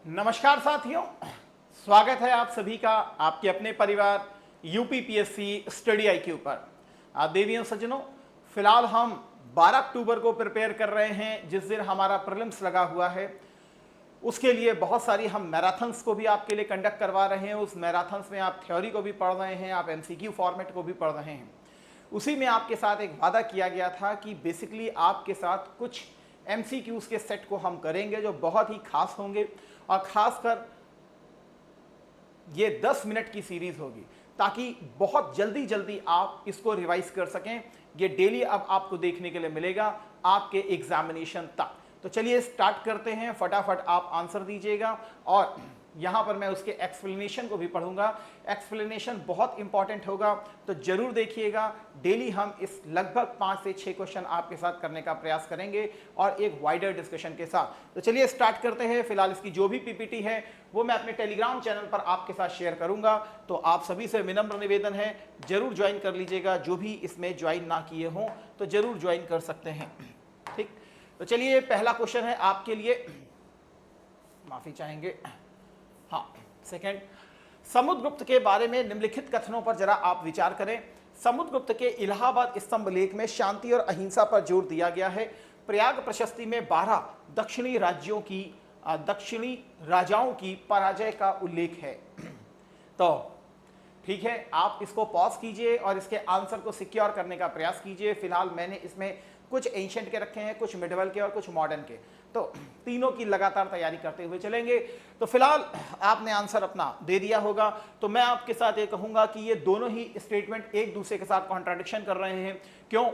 नमस्कार साथियों, स्वागत है आप सभी का आपके अपने परिवार यूपीपीएससी स्टडी आईक्यू पर। आप देवियों सज्जनों, फिलहाल हम 12 अक्टूबर को प्रिपेयर कर रहे हैं, जिस दिन हमारा प्रीलिम्स लगा हुआ है। उसके लिए बहुत सारी हम मैराथन्स को भी आपके लिए कंडक्ट करवा रहे हैं। उस मैराथन्स में आप थ्योरी को भी पढ़ रहे हैं, आप एमसीक्यू फॉर्मेट को भी पढ़ रहे हैं। उसी में आपके साथ एक वादा किया गया था कि बेसिकली आपके साथ कुछ एमसीक्यूज के सेट को हम करेंगे जो बहुत ही खास होंगे, और खासकर ये 10 मिनट की सीरीज होगी ताकि बहुत जल्दी जल्दी आप इसको रिवाइज कर सकें। ये डेली अब आपको देखने के लिए मिलेगा आपके एग्जामिनेशन तक। तो चलिए स्टार्ट करते हैं, फटाफट आप आंसर दीजिएगा और यहाँ पर मैं उसके एक्सप्लेनेशन को भी पढ़ूंगा। एक्सप्लेनेशन बहुत इंपॉर्टेंट होगा, तो जरूर देखिएगा। डेली हम इस लगभग 5 से 6 क्वेश्चन आपके साथ करने का प्रयास करेंगे और एक वाइडर डिस्कशन के साथ। तो चलिए स्टार्ट करते हैं। फिलहाल इसकी जो भी पीपीटी है वो मैं अपने टेलीग्राम चैनल पर आपके साथ शेयर करूंगा, तो आप सभी से विनम्र निवेदन है जरूर ज्वाइन कर लीजिएगा। जो भी इसमें ज्वाइन ना किए हों तो जरूर ज्वाइन कर सकते हैं, ठीक। तो चलिए पहला क्वेश्चन है आपके लिए, माफी चाहेंगे, हाँ सेकंड। समुद्रगुप्त के बारे में निम्नलिखित कथनों पर जरा आप विचार करें। समुद्रगुप्त के इलाहाबाद स्तंभ लेख में शांति और अहिंसा पर जोर दिया गया है। प्रयाग प्रशस्ति में 12 दक्षिणी राजाओं की पराजय का उल्लेख है। तो ठीक है, आप इसको पॉज कीजिए और इसके आंसर को सिक्योर करने का प्रयास कीजिए। फिलहाल मैंने इसमें कुछ एंशिएंट के रखे हैं, कुछ मिडवल के और कुछ मॉडर्न के, तो तीनों की लगातार तैयारी करते हुए चलेंगे। तो फिलहाल आपने आंसर अपना दे दिया होगा, तो मैं आपके साथ ये कहूंगा कि ये दोनों ही स्टेटमेंट एक दूसरे के साथ कॉन्ट्राडिक्शन कर रहे हैं। क्यों?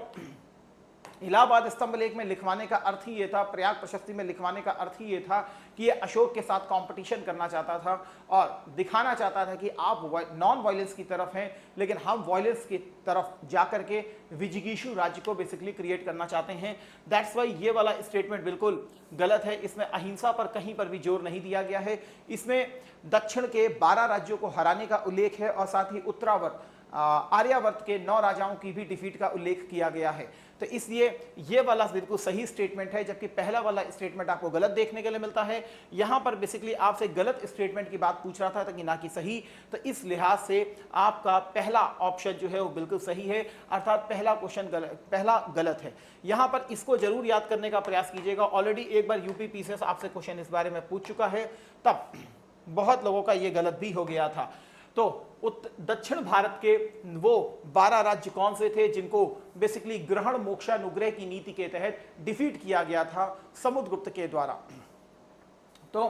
इलाहाबाद स्तंभ लेख में लिखवाने का अर्थ ही ये था, प्रयाग प्रशस्ति में लिखवाने का अर्थ ही ये था कि ये अशोक के साथ कंपटीशन करना चाहता था और दिखाना चाहता था कि आप नॉन वायलेंस की तरफ हैं, लेकिन हम वायलेंस की तरफ जाकर के विजिगीषु राज्य को बेसिकली क्रिएट करना चाहते हैं। दैट्स वाई ये वाला स्टेटमेंट बिल्कुल गलत है। इसमें अहिंसा पर कहीं पर भी जोर नहीं दिया गया है। इसमें दक्षिण के 12 राज्यों को हराने का उल्लेख है और साथ ही उत्तरावर्त आर्यावर्त के 9 राजाओं की भी डिफीट का उल्लेख किया गया है। तो इसलिए ये वाला बिल्कुल सही स्टेटमेंट है, जबकि पहला वाला स्टेटमेंट आपको गलत देखने के लिए मिलता है। यहां पर बेसिकली आपसे गलत स्टेटमेंट की बात पूछ रहा था कि ना कि सही, तो इस लिहाज से आपका पहला ऑप्शन जो है वो बिल्कुल सही है, अर्थात पहला क्वेश्चन पहला गलत है। यहां पर इसको जरूर याद करने का प्रयास कीजिएगा। ऑलरेडी एक बार यूपीपीसीएस आपसे क्वेश्चन इस बारे में पूछ चुका है, तब बहुत लोगों का ये गलत भी हो गया था। तो दक्षिण भारत के वो 12 राज्य कौन से थे जिनको बेसिकली ग्रहण मोक्षानुग्रह की नीति के तहत डिफीट किया गया था समुद्रगुप्त के द्वारा? तो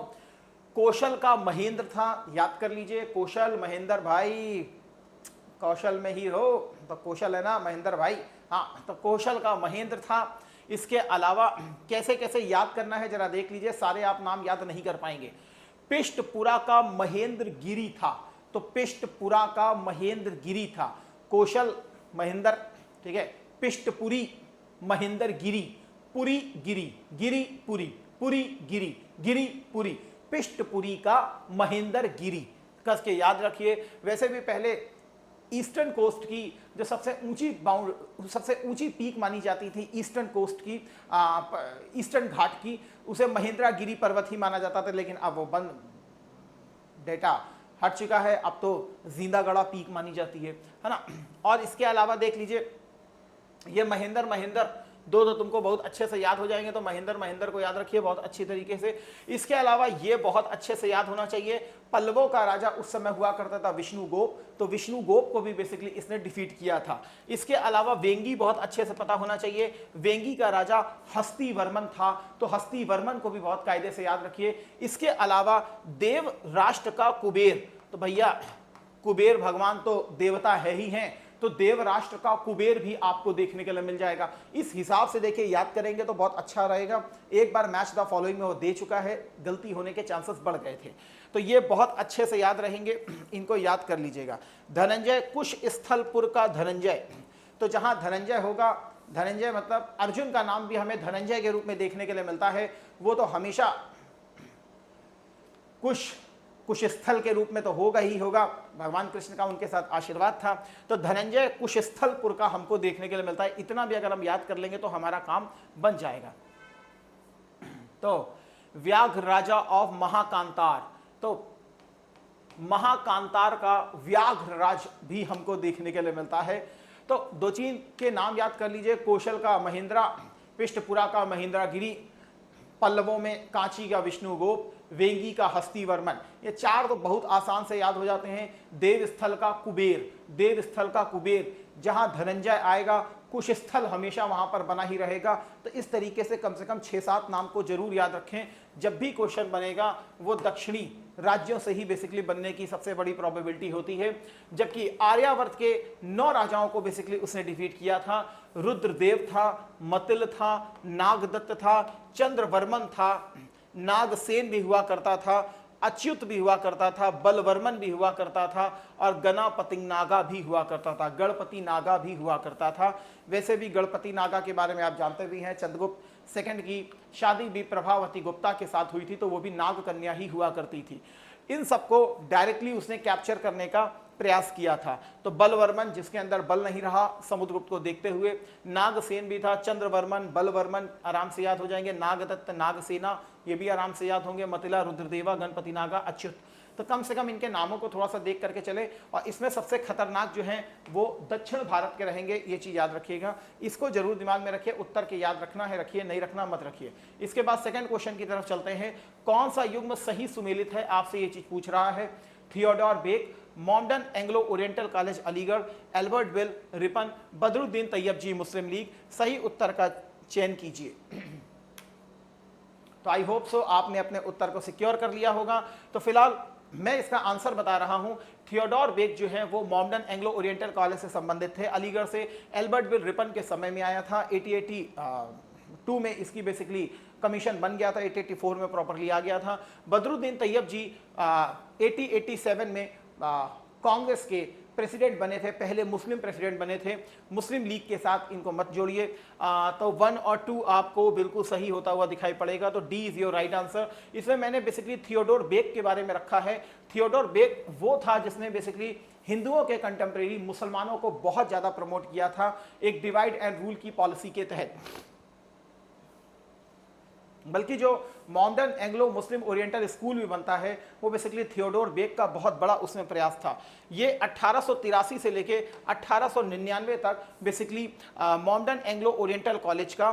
कौशल का महेंद्र था, याद कर लीजिए। कौशल महेंद्र भाई, कौशल में ही हो तो कौशल है ना महेंद्र भाई, हाँ, तो कौशल का महेंद्र था। इसके अलावा कैसे कैसे याद करना है जरा देख लीजिए, सारे आप नाम याद नहीं कर पाएंगे। पिष्टपुरा का महेंद्र गिरी था, तो पिष्टपुरा का महेंद्र गिरी था। कौशल महेंद्र, ठीक है। पिष्टपुरी महेंद्र गिरी, पुरी गिरी, गिरी पुरी, पुरी गिरी, गिरी पुरी, पिष्टपुरी का महेंद्र गिरी, कस के याद रखिए। वैसे भी पहले ईस्टर्न कोस्ट की जो सबसे ऊंची पीक मानी जाती थी ईस्टर्न कोस्ट की, ईस्टर्न घाट की, उसे महेंद्रगिरी पर्वत ही माना जाता था, लेकिन अब वो बंद डेटा हट चुका है। अब तो जिंदागढ़ा पीक मानी जाती है ना। और इसके अलावा देख लीजिए, ये महेंद्र दो तुमको बहुत अच्छे से याद हो जाएंगे, तो महेंद्र को याद रखिए बहुत अच्छी तरीके से। इसके अलावा ये बहुत अच्छे से याद होना चाहिए, पल्लवों का राजा उस समय हुआ करता था विष्णुगोप, तो विष्णुगोप को भी बेसिकली इसने डिफीट किया था। इसके अलावा वेंगी बहुत अच्छे से पता होना चाहिए, वेंगी का राजा हस्तिवर्मन था, तो हस्तिवर्मन को भी बहुत कायदे से याद रखिए। इसके अलावा देव राष्ट्र का कुबेर, तो भैया कुबेर भगवान तो देवता है ही हैं, तो देव राष्ट्र का कुबेर भी आपको देखने के लिए मिल जाएगा। इस हिसाब से देखिए याद करेंगे तो बहुत अच्छा रहेगा। एक बार मैच द फॉलोइंग में वो दे चुका है, गलती होने के चांसेस बढ़ गए थे, तो ये बहुत अच्छे से याद रहेंगे, इनको याद कर लीजिएगा। धनंजय, कुश स्थलपुर का धनंजय, तो जहां धनंजय होगा, धनंजय मतलब अर्जुन का नाम भी हमें धनंजय के रूप में देखने के लिए मिलता है, वो तो हमेशा कुशस्थल के रूप में तो होगा ही होगा, भगवान कृष्ण का उनके साथ आशीर्वाद था। तो धनंजय कुशस्थलपुर का हमको देखने के लिए मिलता है। इतना भी अगर हम याद कर लेंगे तो हमारा काम बन जाएगा। तो व्याघ्र राजा ऑफ महाकांतार। तो महाकांतार का व्याघ्र राज भी हमको देखने के लिए मिलता है। तो दो चीन के नाम याद कर लीजिए, कौशल का महेंद्रा, पिष्टपुरा का महेंद्रगिरी, पल्लवों में कांची का विष्णुगोप, वेंगी का हस्तिवर्मन। ये चार तो बहुत आसान से याद हो जाते हैं। देवस्थल का कुबेर, देवस्थल का कुबेर, जहां धनंजय आएगा कुश स्थल हमेशा वहां पर बना ही रहेगा। तो इस तरीके से कम 6-7 नाम को जरूर याद रखें। जब भी क्वेश्चन बनेगा वो दक्षिणी राज्यों से ही बेसिकली बनने की सबसे बड़ी प्रोबेबिलिटी होती है। जबकि आर्यावर्त के 9 राजाओं को बेसिकली उसने डिफीट किया था। रुद्रदेव था, मतिल था, नागदत्त था, चंद्रवर्मन था, नागसेन भी हुआ करता था, अच्युत भी हुआ करता था, बलवर्मन भी हुआ करता था और गणपति नागा भी हुआ करता था, गणपति नागा भी हुआ करता था। वैसे भी गणपति नागा के बारे में आप जानते भी हैं, चंद्रगुप्त सेकंड की शादी भी प्रभावती गुप्ता के साथ हुई थी, तो वो भी नाग कन्या ही हुआ करती थी। इन सबको डायरेक्टली उसने कैप्चर करने का प्रयास किया था। तो बलवर्मन, जिसके अंदर बल नहीं रहा समुद्रगुप्त को देखते हुए, नागसेन भी था, चंद्रवर्मन, बलवर्मन आराम से याद हो जाएंगे, नागदत्त, नागसेना ये भी आराम से याद होंगे, मतिला, रुद्रदेवा, गणपति नागा, अच्युत। तो कम से कम इनके नामों को थोड़ा सा देख करके चले। और इसमें सबसे खतरनाक जो हैं वो दक्षिण भारत के रहेंगे, ये चीज याद रखिएगा। इसको जरूर दिमाग में रखिए, उत्तर के याद रखना है रखिए, नहीं रखना मत रखिए। इसके बाद सेकंड क्वेश्चन की तरफ चलते हैं। कौन सा युग्म सही सुमेलित है, आपसे ये चीज पूछ रहा है। Theodore Beck, modern Anglo Oriental college Aligarh, Ilbert Bill, Ripon, Badruddin Tyabji Muslim League. सही उत्तर का चयन कीजिए। तो आई होप सो आपने अपने उत्तर को सिक्योर कर लिया होगा। तो फिलहाल मैं इसका आंसर बता रहा हूं। थियोडोर बेक जो है वो मॉडर्न एंग्लो ओरिएंटल कॉलेज से संबंधित थे, अलीगढ़ से। एल्बर्ट विल रिपन के समय में आया था, 1882 में इसकी बेसिकली कमीशन बन गया था, 1884 में प्रॉपरली आ गया था। बदरुद्दीन तैयब जी 1887 में कांग्रेस के प्रेसिडेंट बने थे, पहले मुस्लिम प्रेसिडेंट बने थे। मुस्लिम लीग के साथ इनको मत जोड़िए। तो 1 और 2 आपको बिल्कुल सही होता हुआ दिखाई पड़ेगा। तो D is your right answer. इसमें मैंने बेसिकली थियोडोर बेक के बारे में रखा है। थियोडोर बेक वो था जिसने बेसिकली हिंदुओं के कंटेम्प्रेरी मुसलमानों को बहुत ज्यादा प्रमोट किया था, एक डिवाइड एंड रूल की पॉलिसी के तहत। बल्कि जो मॉडर्न एंग्लो मुस्लिम ओरिएंटल स्कूल भी बनता है वो बेसिकली थियोडोर बेक का बहुत बड़ा उसमें प्रयास था। ये 1883 से लेके 1899 तक basically modern Anglo Oriental college का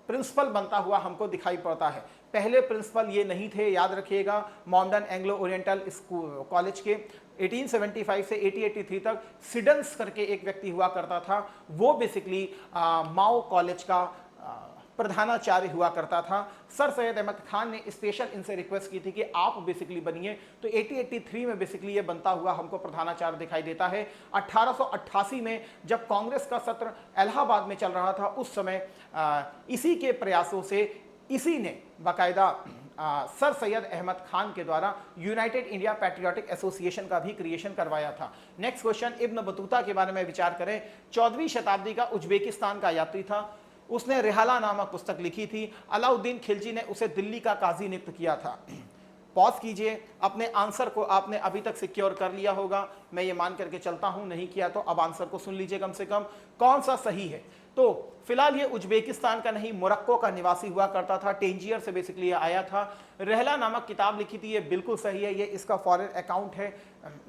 प्रिंसिपल बनता हुआ हमको दिखाई पड़ता है। पहले प्रिंसिपल ये नहीं थे, याद रखिएगा। Modern Anglo oriental school college के 1875 से 1883 तक सिडन्स करके एक व्यक्ति हुआ करता था, वो बेसिकली माओ कॉलेज का प्रधानाचार्य हुआ करता था। सर सैयद अहमद खान ने स्पेशल इनसे रिक्वेस्ट की थी कि आप बेसिकली बनिए, तो 1883 में बेसिकली ये बनता हुआ हमको प्रधानाचार्य दिखाई देता है। 1888 में जब कांग्रेस का सत्र इलाहाबाद में चल रहा था, उस समय इसी के प्रयासों से इसी ने बाकायदा सर सैयद अहमद खान के द्वारा यूनाइटेड इंडिया पैट्रियोटिक एसोसिएशन का भी क्रिएशन करवाया था। नेक्स्ट क्वेश्चन, इब्न बतूता के बारे में विचार करें। 14वीं शताब्दी का उज्बेकिस्तान का यात्री था, उसने रिहाला नामक पुस्तक लिखी थी। अलाउद्दीन खिलजी ने उसे दिल्ली का काजी नियुक्त किया था। पॉज कीजिए, अपने आंसर को आपने अभी तक सिक्योर कर लिया होगा, मैं ये मान करके चलता हूं। नहीं किया तो अब आंसर को सुन लीजिए कम से कम, कौन सा सही है। तो फिलहाल ये उज्बेकिस्तान का नहीं, मोरक्को का निवासी हुआ करता था, टेंजियर से बेसिकली ये आया था। रहला नामक किताब लिखी थी, ये बिल्कुल सही है। ये इसका फॉरेन अकाउंट है,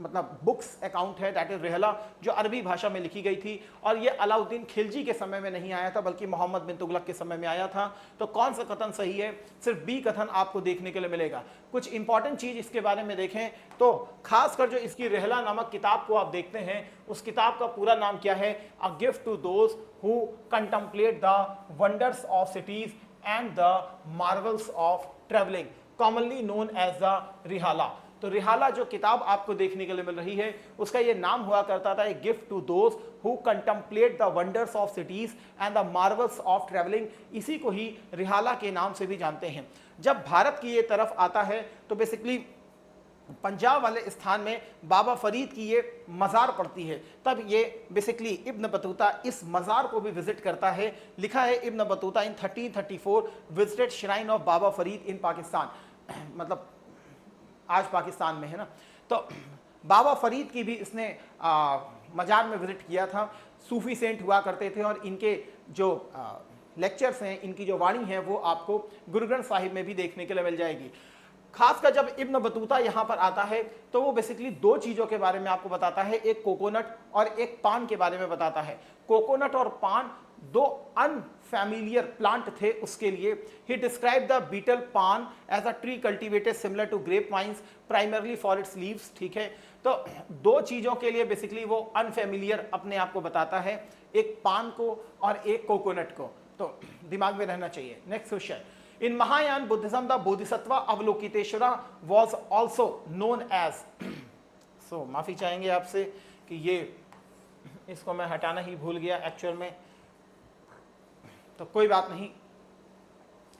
मतलब बुक्स अकाउंट है, दैट इज रहला, जो अरबी भाषा में लिखी गई थी। और ये अलाउद्दीन खिलजी के समय में नहीं आया था, बल्कि मोहम्मद बिन तुगलक के समय में आया था। तो कौन सा कथन सही है? सिर्फ बी कथन आपको देखने के लिए मिलेगा। कुछ इंपॉर्टेंट चीज इसके बारे में देखें तो खासकर जो इसकी रहला नामक किताब को आप देखते हैं, उस किताब का पूरा नाम क्या है? A gift to those who contemplate the wonders of cities and the marvels of travelling, commonly known as the Rihla. तो रिहाला जो किताब आपको देखने के लिए मिल रही है, उसका ये नाम हुआ करता था, a gift to those who contemplate the wonders of cities and the marvels of travelling. इसी को ही रिहाला के नाम से भी जानते हैं। जब भारत की ये तरफ आता है तो बेसिकली पंजाब वाले स्थान में बाबा फरीद की ये मज़ार पड़ती है, तब ये बेसिकली इब्न बतूता इस मज़ार को भी विजिट करता है। लिखा है Ibn Battuta in 1334 visited shrine of Baba Farid in Pakistan, मतलब आज पाकिस्तान में है ना। तो बाबा फरीद की भी इसने मज़ार में विजिट किया था। सूफी सेंट हुआ करते थे और इनके जो लेक्चर्स हैं, इनकी जो वाणी है वो आपको गुरु ग्रंथ साहिब में भी देखने के लिए मिल जाएगी। खासकर जब इब्न बतूता यहाँ पर आता है तो वो बेसिकली दो चीज़ों के बारे में आपको बताता है, एक कोकोनट और एक पान के बारे में बताता है। कोकोनट और पान दो अनफैमिलियर प्लांट थे उसके लिए। He describe the betel paan as a tree cultivated similar to grape vines primarily for its leaves. ठीक है, तो दो चीज़ों के लिए बेसिकली वो अनफैमिलियर अपने आप को बताता है, एक पान को और एक कोकोनट को, तो दिमाग में रहना चाहिए। Next question, in Mahayana Buddhism the Bodhisattva Avalokiteshvara was also known as. So माफी चाहेंगे आपसे कि ये इसको मैं हटाना ही भूल गया एक्चुअल में, तो कोई बात नहीं,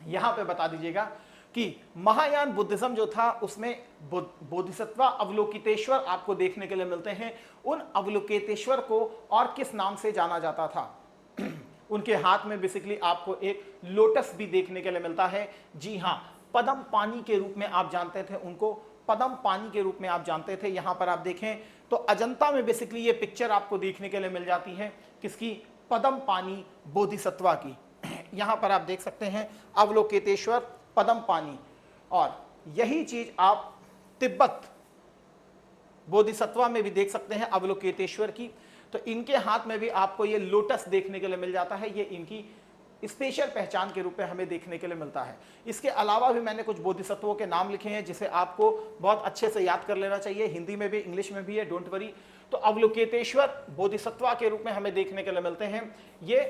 यहां पे बता दीजिएगा कि महायान बुद्धिज्म जो था उसमें बोधिसत्व अवलोकितेश्वर आपको देखने के लिए मिलते हैं। उन अवलोकितेश्वर को और किस नाम से जाना जाता था? उनके हाथ में बेसिकली आपको एक लोटस भी देखने के लिए मिलता है। जी हाँ, पद्म पानी के रूप में आप जानते थे उनको, पद्म पानी के रूप में आप जानते थे। यहां पर आप देखें तो अजंता में बेसिकली ये पिक्चर आपको देखने के लिए मिल जाती है, किसकी? पद्म पानी बोधिसत्वा की। यहां पर आप देख सकते हैं अवलोकितेश्वर, पद्म पानी, और यही चीज आप तिब्बत बोधिसत्वा में भी देख सकते हैं अवलोकितेश्वर की। तो इनके हाथ में भी आपको ये लोटस देखने के लिए मिल जाता है, ये इनकी स्पेशल पहचान के रूप में हमें देखने के लिए मिलता है। इसके अलावा भी मैंने कुछ बोधिसत्वों के नाम लिखे हैं जिसे आपको बहुत अच्छे से याद कर लेना चाहिए, हिंदी में भी इंग्लिश में भी है, डोंट वरी। तो अवलोकितेश्वर बोधिसत्वा के रूप में हमें देखने के लिए मिलते हैं। ये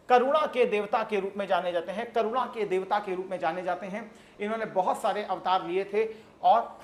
करुणा के देवता के रूप में जाने जाते हैं, करुणा के देवता के रूप में जाने जाते हैं। इन्होंने बहुत सारे अवतार लिए थे, और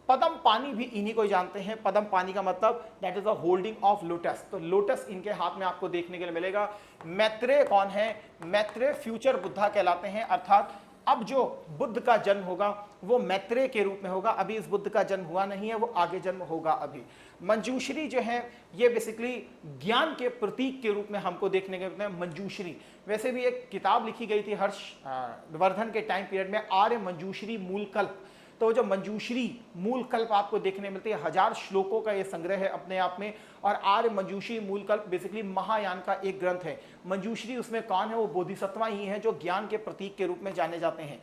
पद्म पानी भी इन्हीं को जानते हैं। पद्म पानी का मतलब that is the holding of lotus, तो लोटस इनके हाथ में आपको देखने के लिए मिलेगा। मैत्रेय कौन है? मैत्रेय फ्यूचर बुद्धा कहलाते हैं, अर्थात अब जो बुद्ध का जन्म होगा वो मैत्रेय के रूप में होगा। अभी इस बुद्ध का जन्म हुआ नहीं है, वो आगे जन्म होगा अभी। मंजूश्री जो है ये बेसिकली ज्ञान के प्रतीक के रूप में हमको देखने के मिलते हैं, मंजूश्री। वैसे भी एक किताब लिखी गई थी हर्षवर्धन के टाइम पीरियड में, आर्य मंजूश्री मूल कल्प। तो जो मंजूश्री मूल कल्प आपको देखने मिलती है, 1000 श्लोकों का ये संग्रह है अपने आप में। और आर्य मंजूश्री मूल कल्प बेसिकली महायान का एक ग्रंथ है। मंजूश्री उसमें कौन है? वो बोधिसत्वा ही है जो ज्ञान के प्रतीक के रूप में जाने जाते हैं।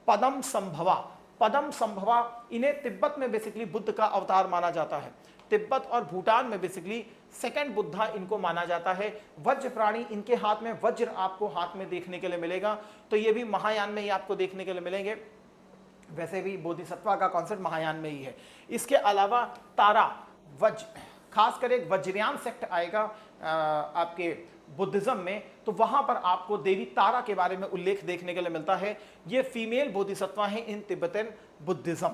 पद्म संभवा, पद्म संभवा, इन्हें तिब्बत में बेसिकली बुद्ध का अवतार माना जाता है। तिब्बत और भूटान में बेसिकली सेकंड बुद्धा इनको माना जाता है। वज्र प्राणी, इनके हाथ में वज्र आपको हाथ में देखने के लिए मिलेगा, तो ये भी महायान में ही आपको देखने के लिए मिलेंगे। वैसे भी बोधिसत्वा का कॉन्सेप्ट महायान में ही है। इसके अलावा तारा, वज्र, खासकर एक वज्रयान सेक्ट आएगा आपके बुद्धिज्म में, तो वहां पर आपको देवी तारा के बारे में उल्लेख देखने के लिए मिलता है। ये फीमेल बोधिसत्वा है इन तिब्बतन बुद्धिज्म।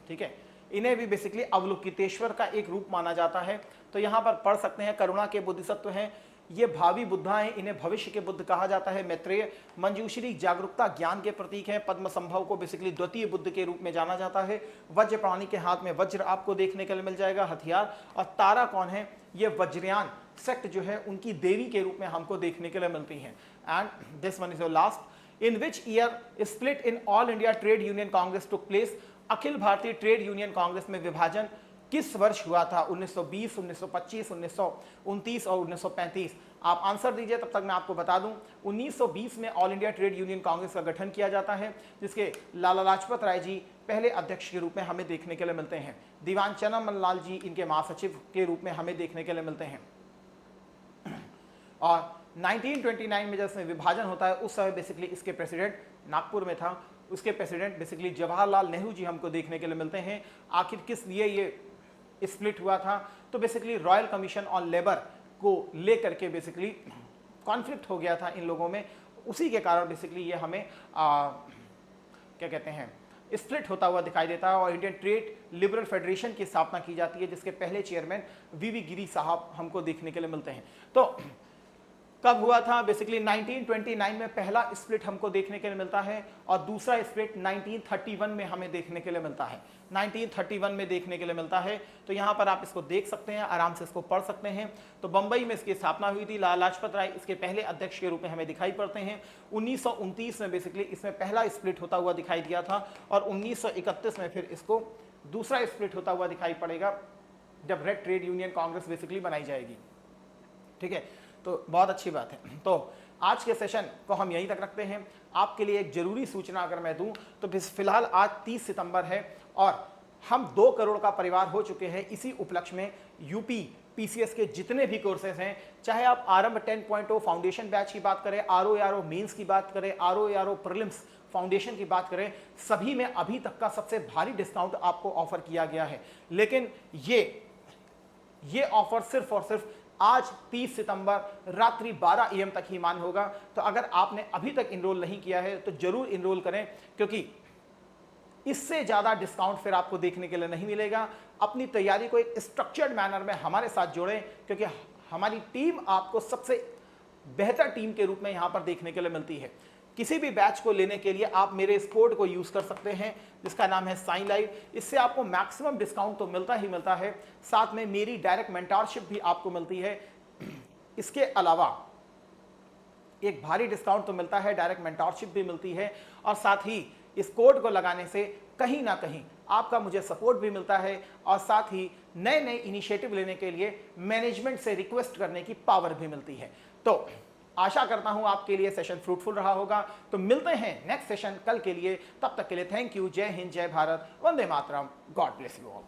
ठीक है, इन्हें भी बेसिकली अवलोकितेश्वर का एक रूप माना जाता है। तो यहां पर पढ़ सकते हैं करुणा के बोधिसत्व हैं, ये भावी बुद्धा हैं, इन्हें भविष्य के बुद्ध कहा जाता है। मैत्रेय, मंजूश्री जागरूकता ज्ञान के प्रतीक है। पद्म संभव को बेसिकली द्वितीय बुद्ध के रूप में जाना जाता है। वज्र प्राणी के हाथ में वज्र आपको देखने के लिए मिल जाएगा, हथियार। और तारा कौन है? ये वज्रयान सेक्ट जो है उनकी देवी के रूप में हमको देखने के लिए मिलती हैं। And this one is your last, in which year split in all India trade union congress took place. Akhil Bharatiya trade union Congress में विभाजन किस वर्ष हुआ था? 1920, 1925, 1929 और 1935। आप आंसर दीजिए, तब तक मैं आपको बता दूं 1920 में all India trade union Congress का गठन किया जाता है, जिसके लाला लाजपत राय जी पहले अध्यक्ष के रूप में हमें देखने के लिए मिलते हैं। दीवान चन्नामन लाल जी इनके महासचिव के रूप में हमें देखने के लिए मिलते हैं। और 1929 में जब इसमें विभाजन होता है उस समय बेसिकली इसके प्रेसिडेंट नागपुर में था, उसके प्रेसिडेंट बेसिकली जवाहरलाल नेहरू जी हमको देखने के लिए मिलते हैं। आखिर किस लिए ये स्प्लिट हुआ था? तो basically royal commission on labour को लेकर के बेसिकली कॉन्फ्लिक्ट हो गया था इन लोगों में, उसी के कारण बेसिकली ये हमें क्या कहते हैं स्प्लिट होता हुआ दिखाई देता है। और इंडियन ट्रेड लिबरल फेडरेशन की स्थापना की जाती है, जिसके पहले चेयरमैन वीवी गिरी साहब हमको देखने के लिए मिलते हैं। तो कब हुआ था? बेसिकली 1929 में पहला स्प्लिट हमको देखने के लिए मिलता है, और दूसरा स्प्लिट 1931 में हमें देखने के लिए मिलता है। 1931 में देखने के लिए मिलता है। तो यहाँ पर आप इसको देख सकते हैं, आराम से इसको पढ़ सकते हैं। तो बंबई में इसकी स्थापना हुई थी, लाला लाजपत राय इसके पहले अध्यक्ष के रूप में हमें दिखाई पड़ते हैं। 1929 में बेसिकली इसमें पहला स्प्लिट होता हुआ दिखाई दिया था, और 1931 में फिर इसको दूसरा स्प्लिट होता हुआ दिखाई पड़ेगा, जब red trade union Congress basically बनाई जाएगी। ठीक है, तो बहुत अच्छी बात है। तो आज के सेशन को हम यहीं तक रखते हैं। आपके लिए एक जरूरी सूचना अगर मैं दूं तो फिलहाल आज 30 सितंबर है और हम 2 करोड़ का परिवार हो चुके हैं। इसी उपलक्ष्य में यूपी पीसीएस के जितने भी कोर्सेज हैं, चाहे आप आरंभ 10.0 फाउंडेशन बैच की बात करें, आरओ मेंस की बात करें, आरओ प्रीलिम्स फाउंडेशन की बात करें, सभी में अभी तक का सबसे भारी डिस्काउंट आपको ऑफर किया गया है। लेकिन ये ऑफर सिर्फ और सिर्फ आज 30 सितंबर रात्रि 12 AM तक ही मान्य होगा। तो अगर आपने अभी तक इनरोल नहीं किया है तो जरूर इनरोल करें, क्योंकि इससे ज्यादा डिस्काउंट फिर आपको देखने के लिए नहीं मिलेगा। अपनी तैयारी को एक स्ट्रक्चर्ड मैनर में हमारे साथ जोड़ें, क्योंकि हमारी टीम आपको सबसे बेहतर टीम के रूप में यहां पर देखने के लिए मिलती है। किसी भी बैच को लेने के लिए आप मेरे इस कोड को यूज कर सकते हैं जिसका नाम है साइन लाइव। इससे आपको मैक्सिमम डिस्काउंट तो मिलता ही मिलता है, साथ में मेरी डायरेक्ट मेंटरशिप भी आपको मिलती है। इसके अलावा एक भारी डिस्काउंट तो मिलता है, डायरेक्ट मेंटरशिप भी मिलती है, और साथ ही इस कोड को लगाने से कहीं ना कहीं आपका मुझे सपोर्ट भी मिलता है, और साथ ही नए नए इनिशिएटिव लेने के लिए मैनेजमेंट से रिक्वेस्ट करने की पावर भी मिलती है। तो आशा करता हूं आपके लिए सेशन फ्रूटफुल रहा होगा। तो मिलते हैं नेक्स्ट सेशन कल के लिए, तब तक के लिए थैंक यू। जय हिंद, जय Bharat, Vande Mataram, God bless you all.